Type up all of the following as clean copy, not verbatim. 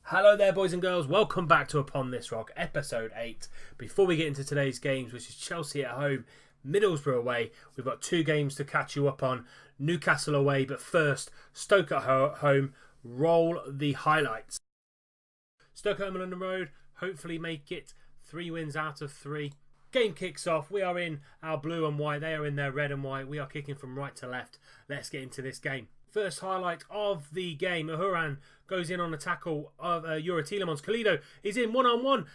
Hello there, boys and girls. Welcome back to Upon This Rock, episode 8. Before we get into today's games, which is Chelsea at home, Middlesbrough away, we've got two games to catch you up on. Newcastle away, but first, Stoke at home. Roll the highlights. Stoke at home on London Road, hopefully make it 3 wins out of 3. Game kicks off. We are in our blue and white. They are in their red and white. We are kicking from right to left. Let's get into this game. First highlight of the game. Ahuran goes in on a tackle of Yuri Tielemans. Kalido is in one-on-one.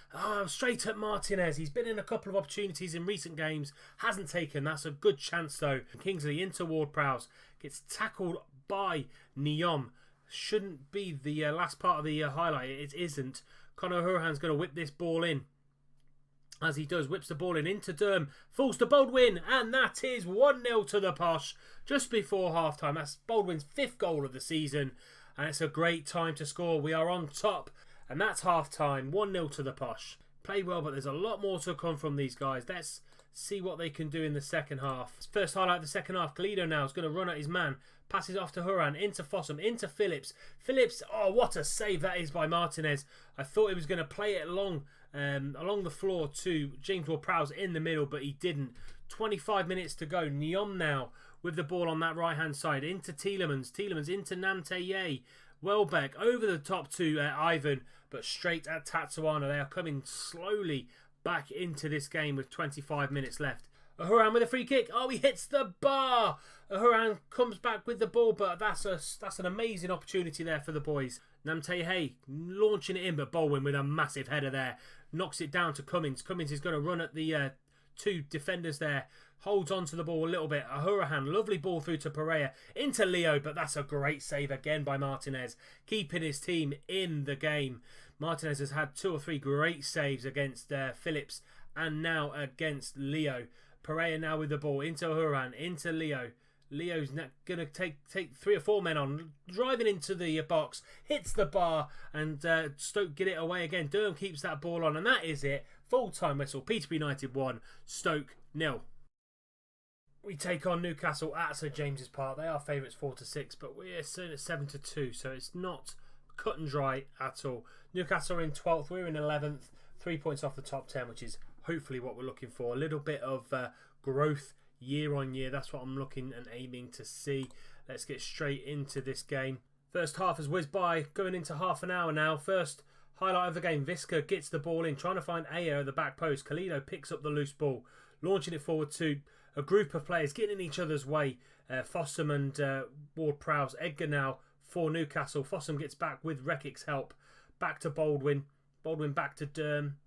Straight at Martinez. He's been in a couple of opportunities in recent games. Hasn't taken. That's a good chance though. Kingsley into Ward-Prowse. Gets tackled by Neom. Shouldn't be the last part of the highlight. It isn't. Conor Ahuran's going to whip this ball in. As he does, whips the ball in into Durham, falls to Baldwin, and that is 1-0 to the Posh just before half-time. That's Baldwin's 5th goal of the season, and it's a great time to score. We are on top, and that's half-time, 1-0 to the Posh. Played well, but there's a lot more to come from these guys. Let's see what they can do in the second half. First highlight of the second half, Kalido now is going to run at his man. Passes off to Huran, into Fossum, into Phillips. Phillips, oh, what a save that is by Martinez. I thought he was going to play it along the floor to James Ward-Prowse in the middle, but he didn't. 25 minutes to go. Neom now with the ball on that right-hand side. Into Tielemans. Tielemans into Namteye. Welbeck over the top to Ivan, but straight at Tatsuano. They are coming slowly back into this game with 25 minutes left. Ahuran with a free kick. Oh, he hits the bar. Ahuran comes back with the ball, but that's an amazing opportunity there for the boys. Namteye launching it in, but Baldwin with a massive header there. Knocks it down to Cummins. Cummins is going to run at the 2 defenders there. Holds on to the ball a little bit. Ahurahan, lovely ball through to Pereira. Into Leo, but that's a great save again by Martinez. Keeping his team in the game. Martinez has had 2 or 3 great saves against Phillips and now against Leo. Pereira now with the ball into Ahuran, into Leo. Leo's going to take 3 or 4 men on, driving into the box, hits the bar, and Stoke get it away again. Durham keeps that ball on, and that is it. Full-time whistle. Peterborough United 1, Stoke 0. We take on Newcastle at St James's Park. They are favourites 4-6, but we're sitting at 7-2, so it's not cut and dry at all. Newcastle are in 12th, we're in 11th, 3 points off the top 10, which is hopefully what we're looking for. A little bit of growth year on year. That's what I'm looking and aiming to see. Let's get straight into this game. First half has whizzed by, going into half an hour now. First highlight of the game, Visca gets the ball in, trying to find Ayer at the back post. Kalido picks up the loose ball, launching it forward to a group of players, getting in each other's way. Fossum and Ward-Prowse. Edgar now for Newcastle. Fossum gets back with Rekic's help. Back to Baldwin. Baldwin back to Durham.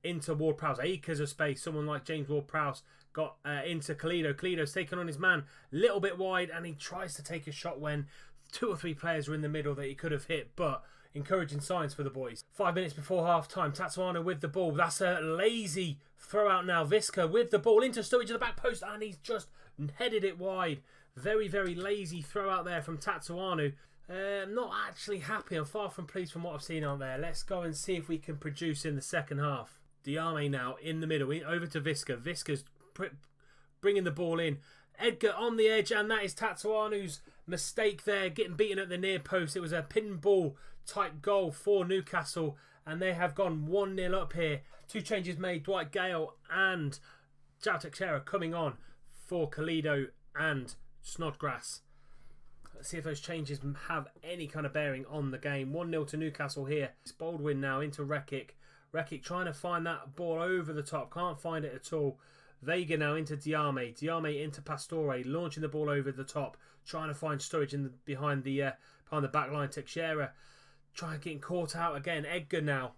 Into Ward-Prowse. Acres of space. Someone like James Ward-Prowse got into Kalido. Kalido's taken on his man. Little bit wide, and he tries to take a shot when 2 or 3 players were in the middle that he could have hit, but encouraging signs for the boys. 5 minutes before half-time. Tatsuano with the ball. That's a lazy throw out now. Visca with the ball into Sturridge at the back post, and he's just headed it wide. Very, very lazy throw out there from Tatsuano. Not actually happy. I'm far from pleased from what I've seen on there. Let's go and see if we can produce in the second half. Diame now in the middle, over to Visca. Visca's bringing the ball in. Edgar on the edge, and that is Tatsuano's mistake there, getting beaten at the near post. It was a pinball type goal for Newcastle, and they have gone 1-0 up here. 2 changes made. Dwight Gale and João Teixeira coming on for Kalido and Snodgrass. Let's see if those changes have any kind of bearing on the game. 1-0 to Newcastle here. It's Baldwin now into Rekic. Rekic trying to find that ball over the top. Can't find it at all. Vega now into Diame. Diame into Pastore. Launching the ball over the top. Trying to find Sturridge behind the back line. Teixeira trying getting caught out again. Edgar now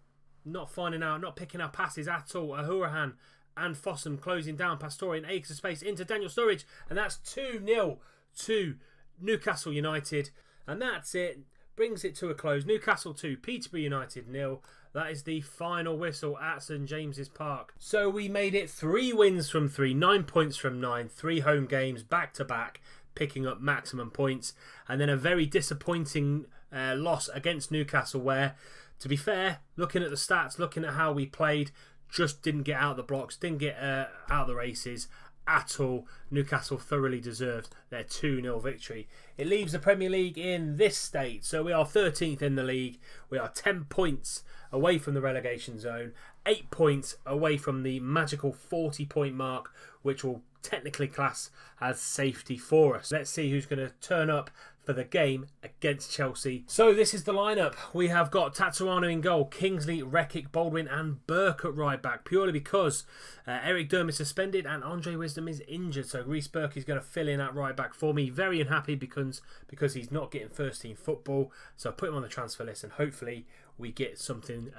not finding out. Not picking up passes at all. Ahurahan and Fossum closing down. Pastore in acres of space into Daniel Sturridge. And that's 2-0 to Newcastle United. And that's it. Brings it to a close. Newcastle 2, Peterborough United 0. That is the final whistle at St James's Park. So we made it 3 wins from 3, 9 points from 9, 3 home games back to back, picking up maximum points. And then a very disappointing loss against Newcastle where, to be fair, looking at the stats, looking at how we played, just didn't get out of the blocks, didn't get out of the races. at all. Newcastle thoroughly deserved their 2-0 victory. It leaves the Premier League in this state. So we are 13th in the league. We are 10 points away from the relegation zone. 8 points away from the magical 40-point mark, which will technically class as safety for us. Let's see who's going to turn up for the game against Chelsea. So this is the lineup. We have got Tatsuano in goal, Kingsley, Rekic, Baldwin and Burke at right back, purely because Eric Durham is suspended and Andre Wisdom is injured. So Reece Burke is going to fill in at right back for me. Very unhappy because he's not getting first team football. So I put him on the transfer list and hopefully we get something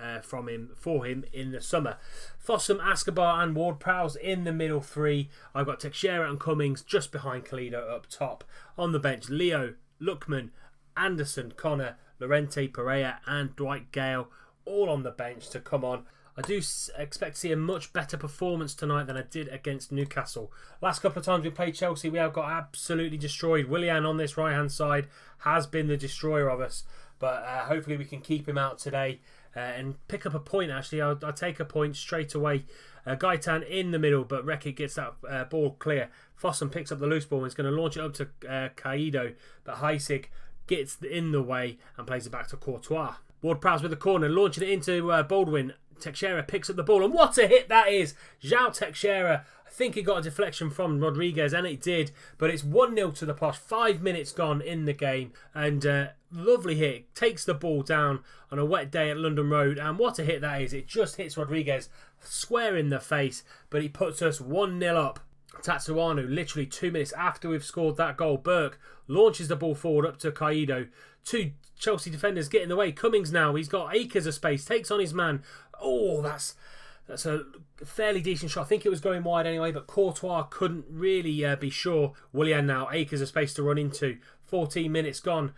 for him in the summer. Fossum, Escobar and Ward-Prowse in the middle three. I've got Teixeira and Cummings just behind Kalido up top. On the bench, Leo, Lookman, Anderson, Connor, Lorente, Pereira and Dwight Gale all on the bench to come on. I do expect to see a much better performance tonight than I did against Newcastle. Last couple of times we played Chelsea, we have got absolutely destroyed. Willian on this right-hand side has been the destroyer of us. But hopefully we can keep him out today and pick up a point, actually. I'll take a point straight away. Gaitan in the middle, but Rekic gets that ball clear. Fossum picks up the loose ball and is going to launch it up to Kaido. But Heisig gets in the way and plays it back to Courtois. Ward-Prowse with the corner, launching it into Baldwin. Teixeira picks up the ball, and what a hit that is! João Teixeira, I think he got a deflection from Rodriguez, and it did, but it's 1-0 to the Posh. 5 minutes gone in the game, and lovely hit. Takes the ball down on a wet day at London Road, and what a hit that is. It just hits Rodriguez square in the face, but he puts us 1-0 up. Tatsuano, literally 2 minutes after we've scored that goal, Burke launches the ball forward up to Kaido. Two Chelsea defenders get in the way. Cummings now, he's got acres of space, takes on his man. Oh, that's a fairly decent shot. I think it was going wide anyway, but Courtois couldn't really be sure. Willian now, acres of space to run into. 14 minutes gone.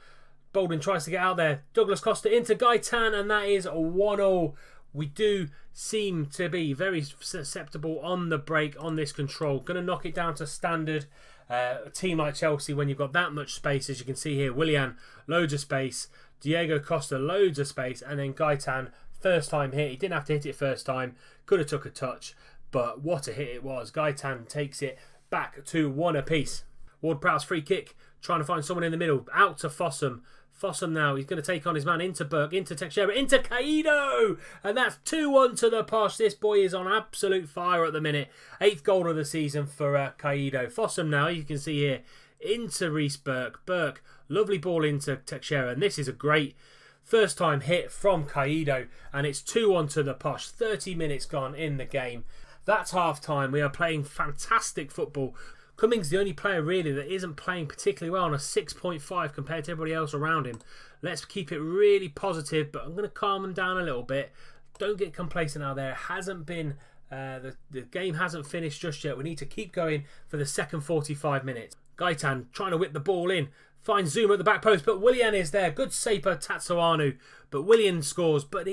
Baldwin tries to get out there. Douglas Costa into Gaitan, and that is a 1-0. We do seem to be very susceptible on the break, on this control. Going to knock it down to standard. A team like Chelsea, when you've got that much space, as you can see here, Willian, loads of space. Diego Costa, loads of space. And then Gaitan, first time hit. He didn't have to hit it first time. Could have took a touch. But what a hit it was. Gaitan takes it back to 1 apiece. Ward-Prowse free kick. Trying to find someone in the middle. Out to Fossum. Fossum now, he's going to take on his man into Burke, into Teixeira, into Kaido! And that's 2-1 to the Posh. This boy is on absolute fire at the minute. 8th goal of the season for Kaido. Fossum now, you can see here, into Reece Burke. Burke, lovely ball into Teixeira. And this is a great first time hit from Kaido. And it's 2-1 to the Posh. 30 minutes gone in the game. That's half time. We are playing fantastic football. Cummings the only player really that isn't playing particularly well on a 6.5 compared to everybody else around him. Let's keep it really positive, but I'm going to calm him down a little bit. Don't get complacent out there. It hasn't been the game hasn't finished just yet. We need to keep going for the second 45 minutes. Gaitan trying to whip the ball in. Finds Zuma at the back post, but Willian is there. Good save by Tatsuano, but Willian scores, but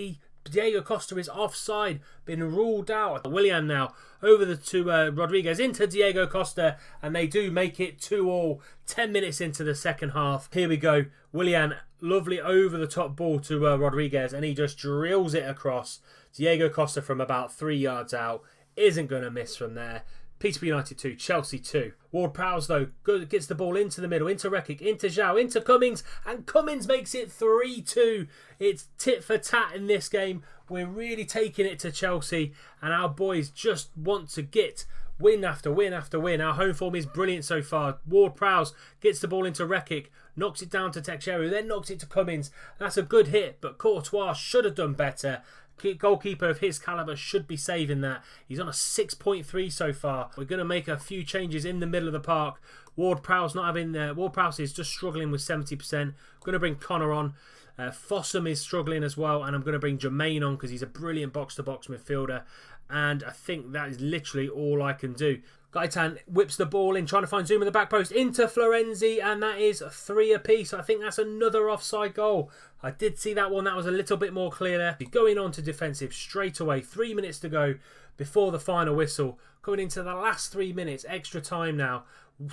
Diego Costa is offside, been ruled out. Willian now over to Rodriguez into Diego Costa, and they do make it 2-2. 10 minutes into the second half. Here we go. Willian, lovely over the top ball to Rodriguez, and he just drills it across. Diego Costa from about 3 yards out isn't going to miss from there. Peterborough United 2, Chelsea 2. Ward-Prowse, though, gets the ball into the middle, into Rekic, into João, into Cummings, and Cummings makes it 3-2. It's tit for tat in this game. We're really taking it to Chelsea, and our boys just want to get win after win after win. Our home form is brilliant so far. Ward-Prowse gets the ball into Rekic, knocks it down to Teixeira, then knocks it to Cummings. That's a good hit, but Courtois should have done better. Goalkeeper of his calibre should be saving that. He's on a 6.3 so far. We're going to make a few changes in the middle of the park. Ward-Prowse not having there. Ward-Prowse is just struggling with 70%. Going to bring Connor on. Fossum is struggling as well, and I'm going to bring Jermaine on because he's a brilliant box-to-box midfielder. And I think that is literally all I can do. Gaitan whips the ball in, trying to find Zuma in the back post, into Florenzi, and that is 3 apiece. I think that's another offside goal. I did see that one. That was a little bit more clear there. Going on to defensive straight away. 3 minutes to go before the final whistle. Coming into the last 3 minutes, extra time now.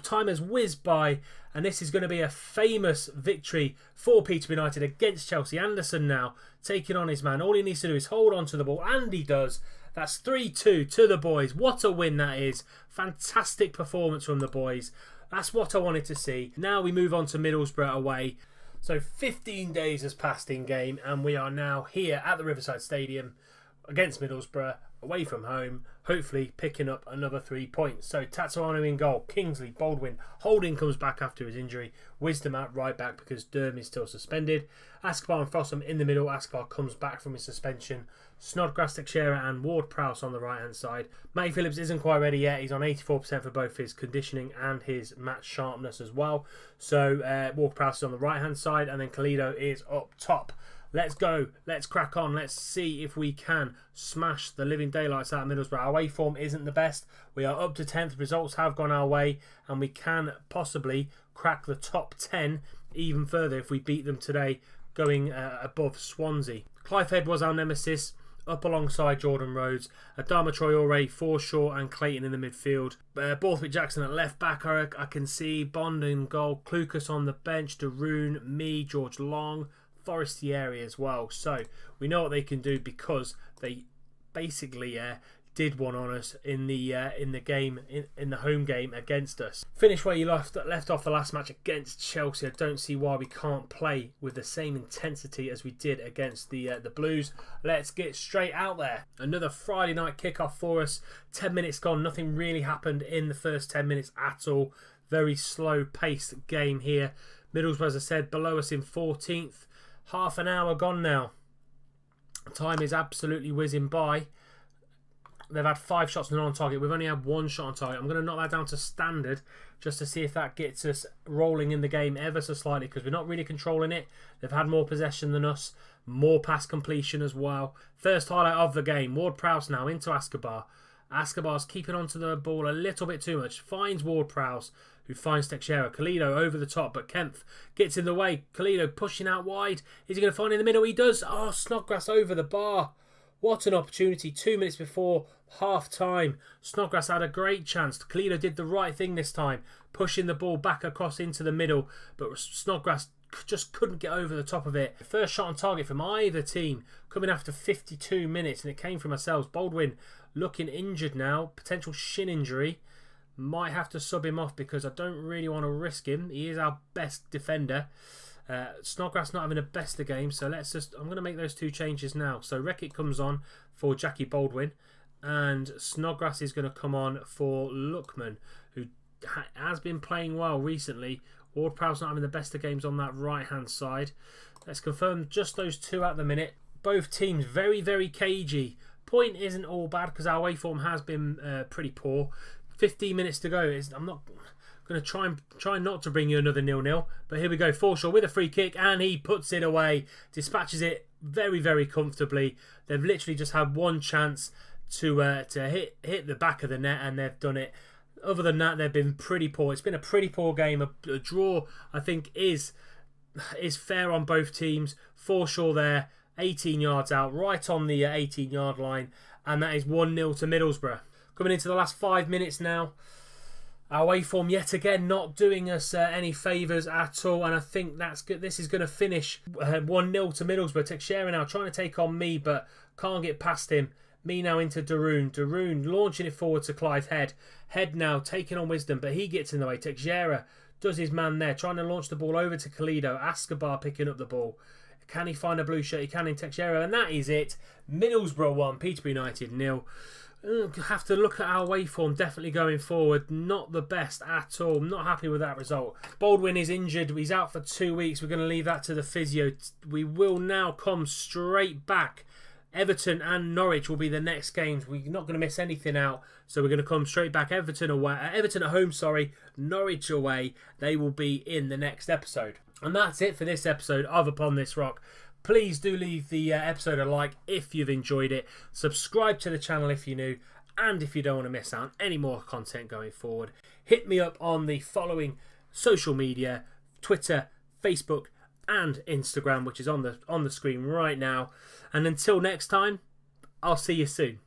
Time has whizzed by, and this is going to be a famous victory for Peterborough United against Chelsea. Anderson now taking on his man. All he needs to do is hold on to the ball, and he does. That's 3-2 to the boys. What a win that is. Fantastic performance from the boys. That's what I wanted to see. Now we move on to Middlesbrough away. So 15 days has passed in game and we are now here at the Riverside Stadium against Middlesbrough, away from home, hopefully picking up another 3 points. So Tatsuano in goal, Kingsley, Baldwin, Holding comes back after his injury, Wisdom at right back because Durham is still suspended, Escobar and Fossum in the middle. Escobar comes back from his suspension, Snodgrass, Teixeira and Ward-Prowse on the right hand side. Matty Phillips isn't quite ready yet, he's on 84% for both his conditioning and his match sharpness as well. So Ward-Prowse is on the right hand side and then Kalido is up top. Let's go. Let's crack on. Let's see if we can smash the living daylights out of Middlesbrough. Our away form isn't the best. We are up to 10th. Results have gone our way and we can possibly crack the top 10 even further if we beat them today, going above Swansea. Clive Head was our nemesis, up alongside Jordan Rhodes. Adama Traore, Forshaw and Clayton in the midfield. Borthwick Jackson at left back, I can see. Bond in goal. Klukas on the bench. Daroon, me, George Long. Forestieri as well. So we know what they can do because they basically did one on us in the game in the home game against us. Finish where you left off the last match against Chelsea. I don't see why we can't play with the same intensity as we did against the Blues. Let's get straight out there. Another Friday night kickoff for us. 10 minutes gone. Nothing really happened in the first 10 minutes at all. Very slow paced game here. Middlesbrough, as I said, below us in 14th. Half an hour gone now. Time is absolutely whizzing by. They've had 5 shots on target. We've only had 1 shot on target. I'm going to knock that down to standard just to see if that gets us rolling in the game ever so slightly because we're not really controlling it. They've had more possession than us. More pass completion as well. First highlight of the game. Ward-Prowse now into Escobar. Escobar's keeping onto the ball a little bit too much. Finds Ward-Prowse, who finds Teixeira. Kalido over the top, but Kempf gets in the way. Kalido pushing out wide. Is he going to find in the middle? He does. Oh, Snodgrass over the bar. What an opportunity. 2 minutes before half time. Snodgrass had a great chance. Kalido did the right thing this time, pushing the ball back across into the middle, but Snodgrass just couldn't get over the top of it. First shot on target from either team coming after 52 minutes, and it came from ourselves. Baldwin looking injured now, potential shin injury. Might have to sub him off because I don't really want to risk him. He is our best defender. Snodgrass not having the best of game, so I'm going to make those 2 changes now. So Reckitt comes on for Jackie Baldwin, and Snodgrass is going to come on for Lookman, who has been playing well recently. Ward-Prowse not having the best of games on that right-hand side. Let's confirm just those 2 at the minute. Both teams very, very cagey. Point isn't all bad because our away form has been pretty poor. 15 minutes to go. I'm not going to try not to bring you another 0-0. But here we go. Forshaw with a free kick and he puts it away. Dispatches it very, very comfortably. They've literally just had 1 chance to hit the back of the net and they've done it. Other than that, they've been pretty poor. It's been a pretty poor game. A draw, I think, is fair on both teams. Forshaw there, 18 yards out, right on the 18-yard line. And that is 1-0 to Middlesbrough. Coming into the last 5 minutes now. Our away form yet again not doing us any favours at all. And I think that's good. This is going to finish 1-0 to Middlesbrough. Teixeira now trying to take on me, but can't get past him. Me now into Daroon. Daroon launching it forward to Clive Head. Head now taking on Wisdom, but he gets in the way. Teixeira does his man there, trying to launch the ball over to Kalido. Escobar picking up the ball. Can he find a blue shirt? He can in Teixeira, and that is it. Middlesbrough 1, Peterborough United 0. Have to look at our away form definitely going forward. Not the best at all. Not happy with that result. Baldwin is injured. He's out for 2 weeks. We're going to leave that to the physio. We will now come straight back. Everton and Norwich will be the next games. We're not going to miss anything out. So we're going to come straight back. Everton at home, Norwich away. They will be in the next episode. And that's it for this episode of Upon This Rock. Please do leave the episode a like if you've enjoyed it. Subscribe to the channel if you're new. And if you don't want to miss out on any more content going forward, hit me up on the following social media: Twitter, Facebook, and Instagram, which is on the screen right now. And until next time, I'll see you soon.